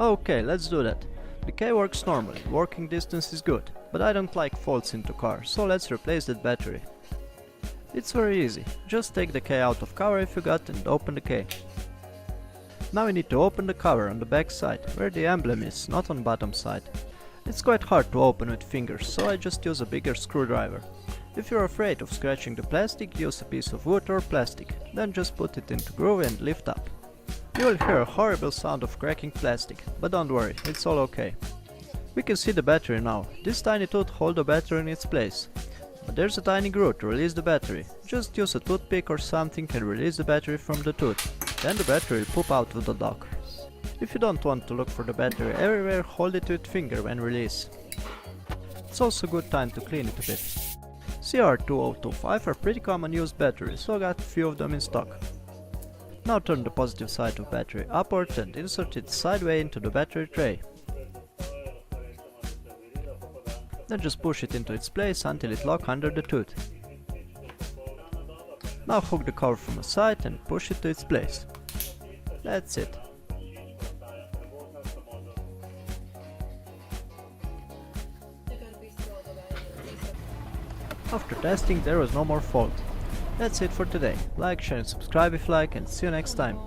Okay, let's do that. The key works normally, working distance is good, but I don't like faults into car, so let's replace that battery. It's very easy, just take the key out of cover if you got and open the key. Now we need to open the cover on the back side, where the emblem is, not on bottom side. It's quite hard to open with fingers, so I just use a bigger screwdriver. If you're afraid of scratching the plastic, use a piece of wood or plastic, then just put it into groove and lift up. You will hear a horrible sound of cracking plastic, but don't worry, it's all okay. We can see the battery now. This tiny tooth holds the battery in its place. But there's a tiny groove to release the battery. Just use a toothpick or something and release the battery from the tooth. Then the battery will pop out of the dock. If you don't want to look for the battery everywhere, hold it with finger when release. It's also a good time to clean it a bit. CR2025 are pretty common used batteries, so I got a few of them in stock. Now turn the positive side of battery upward and insert it sideways into the battery tray. Then just push it into its place until it locks under the tooth. Now hook the cover from the side and push it to its place. That's it. After testing there was no more fault. That's it for today. Like, share and subscribe if you like, and see you next time.